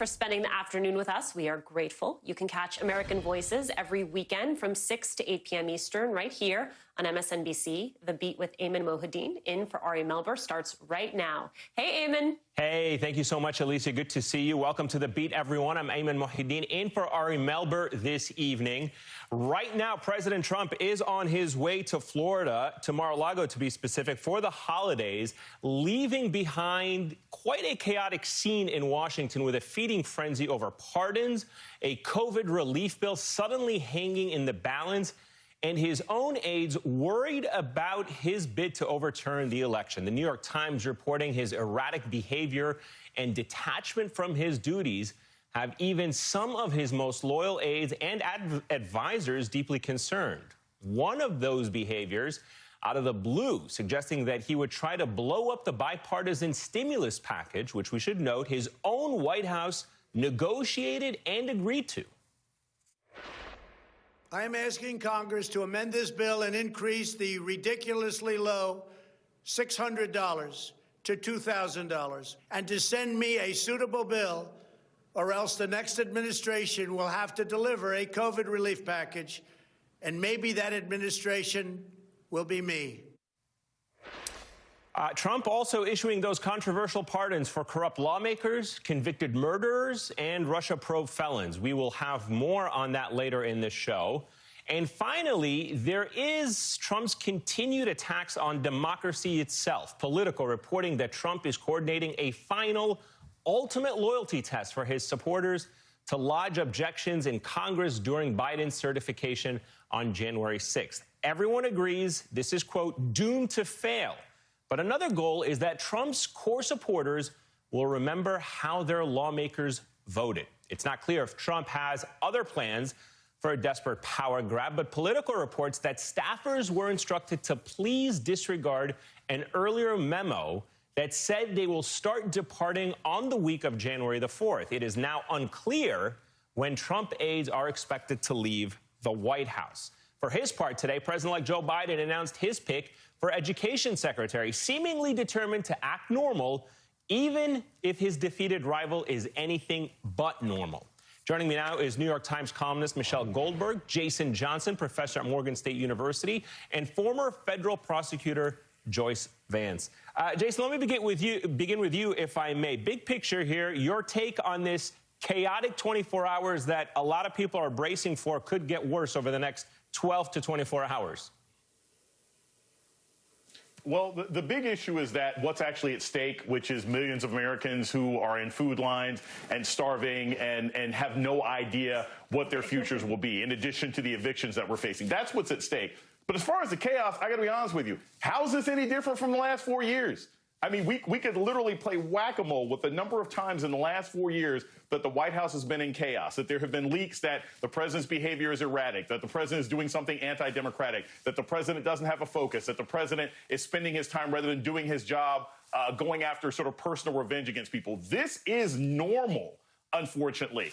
for spending the afternoon with us. We are grateful. You can catch American Voices every weekend from 6 to 8 p.m. Eastern right here on MSNBC. The Beat with Ayman Mohyeldin in for Ari Melber starts right now. Hey, Ayman. Hey, thank you so much, Alicia. Good to see you. Welcome to The Beat, everyone. I'm Ayman Mohyeldin in for Ari Melber this evening. Right now, President Trump is on his way to Florida, to Mar-a-Lago to be specific, for the holidays, leaving behind quite a chaotic scene in Washington with a feeding frenzy over pardons, a COVID relief bill suddenly hanging in the balance, and his own aides worried about his bid to overturn the election. The New York Times reporting his erratic behavior and detachment from his duties have even some of his most loyal aides and advisors deeply concerned. One of those behaviors, out of the blue, suggesting that he would try to blow up the bipartisan stimulus package, which we should note his own White House negotiated and agreed to. I am asking Congress to amend this bill and increase the ridiculously low $600 to $2,000 and to send me a suitable bill, or else the next administration will have to deliver a COVID relief package, and maybe that administration will be me. Trump also issuing those controversial pardons for corrupt lawmakers, convicted murderers, and Russia probe felons. We will have more on that later in this show. And finally, there is Trump's continued attacks on democracy itself. Politico reporting that Trump is coordinating a final, ultimate loyalty test for his supporters to lodge objections in Congress during Biden's certification on January 6th. Everyone agrees this is, quote, doomed to fail. But another goal is that Trump's core supporters will remember how their lawmakers voted. It's not clear if Trump has other plans for a desperate power grab, but Politico reports that staffers were instructed to please disregard an earlier memo that said they will start departing on the week of January the 4th. It is now unclear when Trump aides are expected to leave the White House. For his part today, President-elect Joe Biden announced his pick for Education Secretary, seemingly determined to act normal, even if his defeated rival is anything but normal. Joining me now is New York Times columnist Michelle Goldberg, Jason Johnson, professor at Morgan State University, and former federal prosecutor Joyce Vance. Jason, let me begin with you, if I may. Big picture here, your take on this chaotic 24 hours that a lot of people are bracing for could get worse over the next 12 to 24 hours. Well, the big issue is that what's actually at stake, which is millions of Americans who are in food lines and starving and have no idea what their futures will be, in addition to the evictions that we're facing. That's what's at stake. But as far as the chaos, I got to be honest with you, how is this any different from the last 4 years? I mean, we could literally play whack-a-mole with the number of times in the last 4 years that the White House has been in chaos, that there have been leaks that the president's behavior is erratic, that the president is doing something anti-democratic, that the president doesn't have a focus, that the president is spending his time rather than doing his job, going after sort of personal revenge against people. This is normal, unfortunately.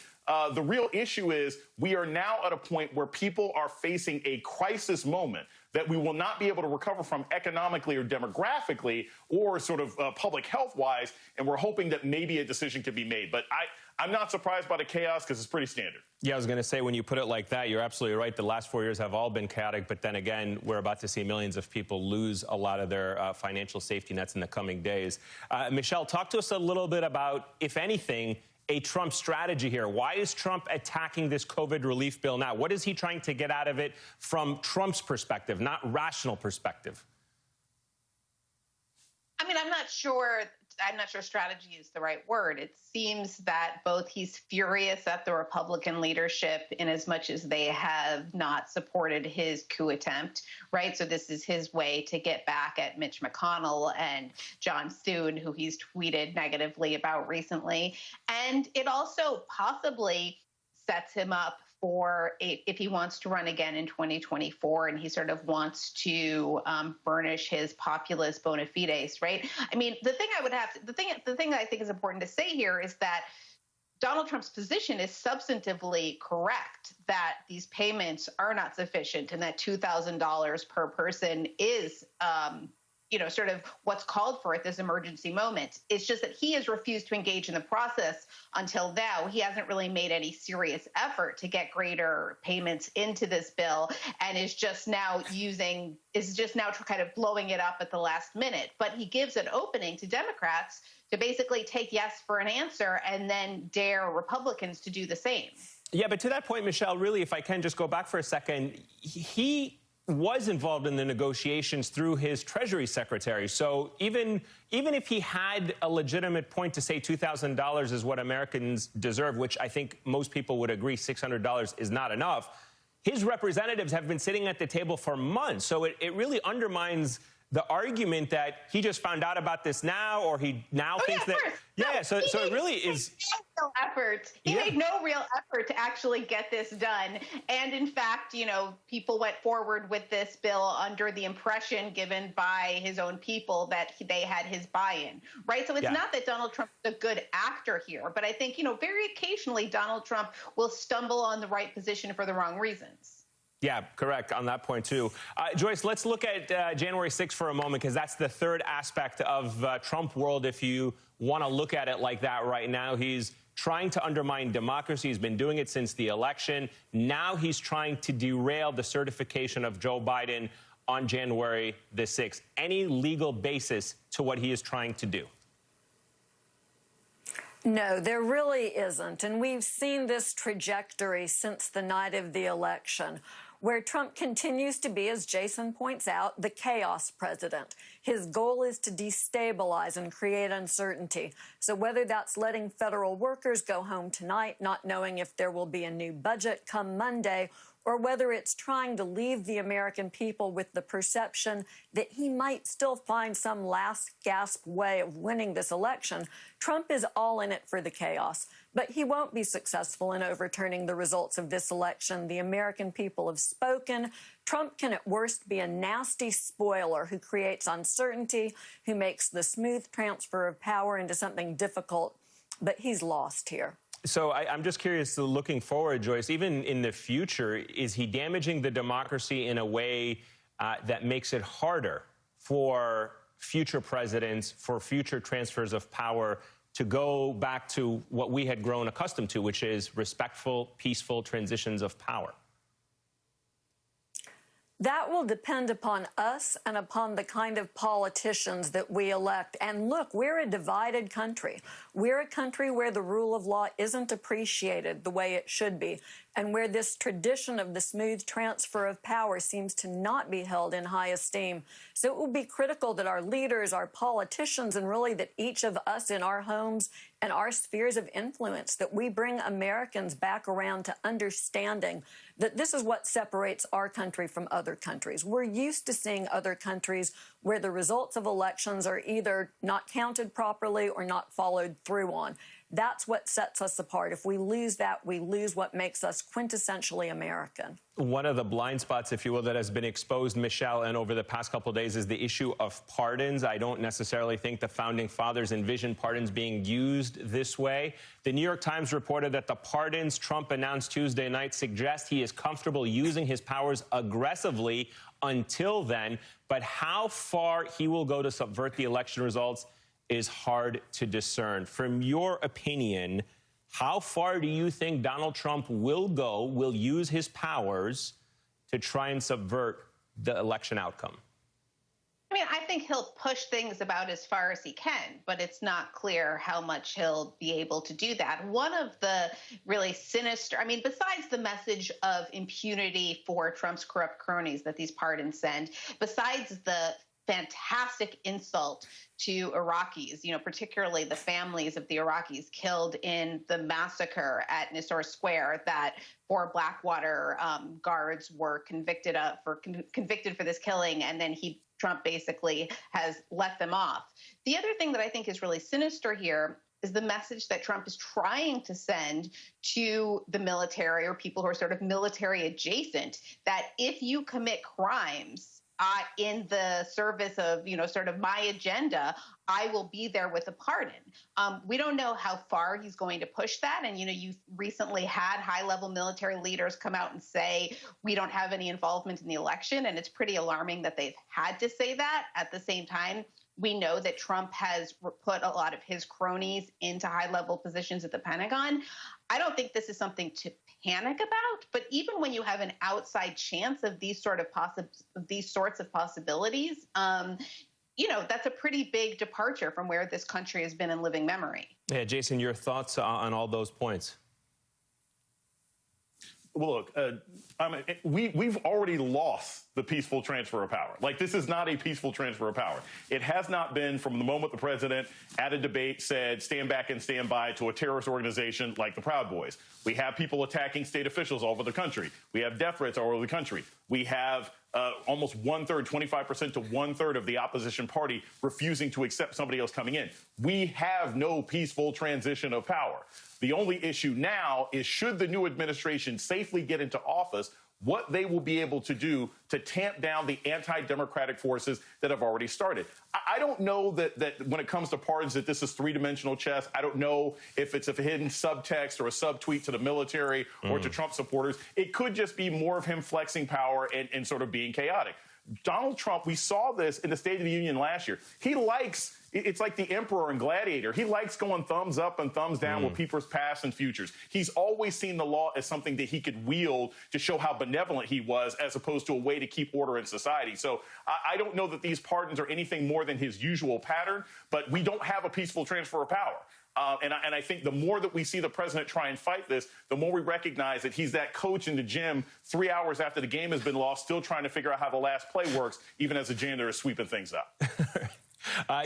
The real issue is we are now at a point where people are facing a crisis moment that we will not be able to recover from economically or demographically or sort of public health-wise, and we're hoping that maybe a decision can be made. But I'm not surprised by the chaos because it's pretty standard. Yeah, I was going to say, when you put it like that, you're absolutely right. The last 4 years have all been chaotic, but then again, we're about to see millions of people lose a lot of their financial safety nets in the coming days. Michelle, talk to us a little bit about, if anything, a Trump strategy here. Why is Trump attacking this COVID relief bill now? What is he trying to get out of it from Trump's perspective, not rational perspective? I mean, I'm not sure strategy is the right word. It seems that both he's furious at the Republican leadership in as much as they have not supported his coup attempt, right? So this is his way to get back at Mitch McConnell and John Thune, who he's tweeted negatively about recently. And it also possibly sets him up for if he wants to run again in 2024 and he sort of wants to burnish his populist bona fides, right? I mean, the thing I think is important to say here is that Donald Trump's position is substantively correct, that these payments are not sufficient and that $2,000 per person is sort of what's called for at this emergency moment. It's just that he has refused to engage in the process until now. He hasn't really made any serious effort to get greater payments into this bill, and is just now kind of blowing it up at the last minute. But he gives an opening to Democrats to basically take yes for an answer and then dare Republicans to do the same. Yeah, but to that point, Michelle, really, if I can just go back for a second, he was involved in the negotiations through his Treasury Secretary. So even if he had a legitimate point to say $2,000 is what Americans deserve, which I think most people would agree $600 is not enough, his representatives have been sitting at the table for months. So it really undermines the argument that he just found out about this now, or he now thinks that. Yeah, so it really is. He made no real effort to actually get this done. And in fact, people went forward with this bill under the impression given by his own people that they had his buy-in, right? So it's not that Donald Trump is a good actor here, but I think, very occasionally Donald Trump will stumble on the right position for the wrong reasons. Yeah, correct on that point, too. Joyce, let's look at January 6th for a moment, because that's the third aspect of Trump world, if you want to look at it like that right now. He's trying to undermine democracy. He's been doing it since the election. Now he's trying to derail the certification of Joe Biden on January the 6th. Any legal basis to what he is trying to do? No, there really isn't. And we've seen this trajectory since the night of the election, where Trump continues to be, as Jason points out, the chaos president. His goal is to destabilize and create uncertainty. So whether that's letting federal workers go home tonight, not knowing if there will be a new budget come Monday, or whether it's trying to leave the American people with the perception that he might still find some last gasp way of winning this election, Trump is all in it for the chaos. But he won't be successful in overturning the results of this election. The American people have spoken. Trump can at worst be a nasty spoiler who creates uncertainty, who makes the smooth transfer of power into something difficult. But he's lost here. So I'm just curious, looking forward, Joyce, even in the future, is he damaging the democracy in a way that makes it harder for future presidents, for future transfers of power to go back to what we had grown accustomed to, which is respectful, peaceful transitions of power? That will depend upon us and upon the kind of politicians that we elect. And look, we're a divided country. We're a country where the rule of law isn't appreciated the way it should be, and where this tradition of the smooth transfer of power seems to not be held in high esteem. So it will be critical that our leaders, our politicians, and really that each of us in our homes and our spheres of influence, that we bring Americans back around to understanding that this is what separates our country from other countries. We're used to seeing other countries where the results of elections are either not counted properly or not followed through on. That's what sets us apart. If we lose that, we lose what makes us quintessentially American. One of the blind spots, if you will, that has been exposed, Michelle, and over the past couple of days is the issue of pardons. I don't necessarily think the founding fathers envisioned pardons being used this way. The New York Times reported that the pardons Trump announced Tuesday night suggest he is comfortable using his powers aggressively until then. But how far he will go to subvert the election results is hard to discern. From your opinion, how far do you think Donald Trump will use his powers to try and subvert the election outcome? I mean, I think he'll push things about as far as he can, but it's not clear how much he'll be able to do that. One of the really sinister, besides the message of impunity for Trump's corrupt cronies that these pardons send, besides the fantastic insult to Iraqis, particularly the families of the Iraqis killed in the massacre at Nisour Square that 4 Blackwater guards were convicted for this killing, and then Trump basically has let them off. The other thing that I think is really sinister here is the message that Trump is trying to send to the military or people who are sort of military adjacent, that if you commit crimes, in the service of, sort of my agenda, I will be there with a pardon. We don't know how far he's going to push that. And, you recently had high-level military leaders come out and say, we don't have any involvement in the election. And it's pretty alarming that they've had to say that. At the same time, we know that Trump has put a lot of his cronies into high-level positions at the Pentagon. I don't think this is something to panic about, but even when you have an outside chance of these sorts of possibilities, that's a pretty big departure from where this country has been in living memory. Yeah, Jason, your thoughts on all those points? Well, look, we've already lost the peaceful transfer of power. Like, this is not a peaceful transfer of power. It has not been from the moment the president at a debate said, stand back and stand by, to a terrorist organization like the Proud Boys. We have people attacking state officials all over the country. We have death threats all over the country. We have almost 1/3, 25% to 1/3 of the opposition party refusing to accept somebody else coming in. We have no peaceful transition of power. The only issue now is, should the new administration safely get into office, what they will be able to do to tamp down the anti-democratic forces that have already started. I don't know that when it comes to pardons that this is three-dimensional chess. I don't know if it's a hidden subtext or a subtweet to the military or to Trump supporters. It could just be more of him flexing power and sort of being chaotic. Donald Trump, we saw this in the State of the Union last year. It's like the emperor and gladiator. He likes going thumbs up and thumbs down with people's past and futures. He's always seen the law as something that he could wield to show how benevolent he was, as opposed to a way to keep order in society. So I don't know that these pardons are anything more than his usual pattern, but we don't have a peaceful transfer of power. And I think the more that we see the president try and fight this, the more we recognize that he's that coach in the gym 3 hours after the game has been lost, still trying to figure out how the last play works, even as the janitor is sweeping things up.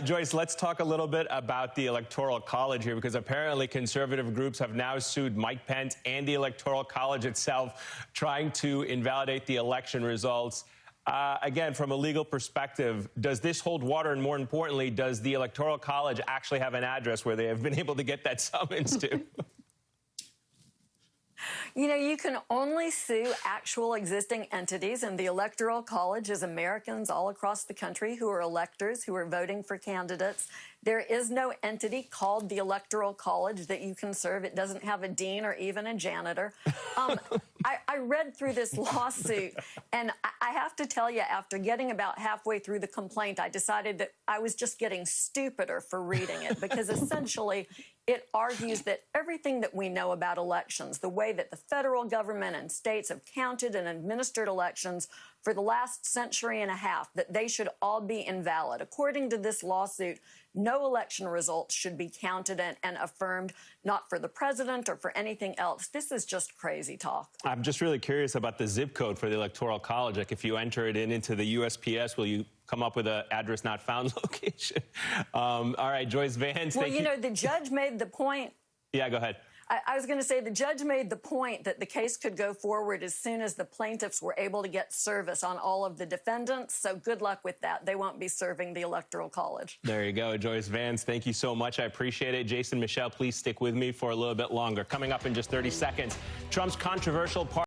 Joyce, let's talk a little bit about the Electoral College here, because apparently conservative groups have now sued Mike Pence and the Electoral College itself, trying to invalidate the election results. Again, from a legal perspective, does this hold water? And more importantly, does the Electoral College actually have an address where they have been able to get that summons to? You can only sue actual existing entities, and the Electoral College is Americans all across the country who are electors, who are voting for candidates. There is no entity called the Electoral College that you can serve. It doesn't have a dean or even a janitor. I read through this lawsuit, and I have to tell you, after getting about halfway through the complaint, I decided that I was just getting stupider for reading it, because essentially it argues that everything that we know about elections, the way that the federal government and states have counted and administered elections for the last century and a half, that they should all be invalid. According to this lawsuit, no election results should be counted and affirmed, not for the president or for anything else. This is just crazy talk. I'm just really curious about the zip code for the Electoral College. Like, if you enter it into the USPS, will you come up with an address not found location? All right, Joyce Vance. Well, the judge made the point. Yeah, go ahead. I was going to say the judge made the point that the case could go forward as soon as the plaintiffs were able to get service on all of the defendants. So good luck with that. They won't be serving the Electoral College. There you go, Joyce Vance. Thank you so much. I appreciate it. Jason, Michelle, please stick with me for a little bit longer. Coming up in just 30 seconds, Trump's controversial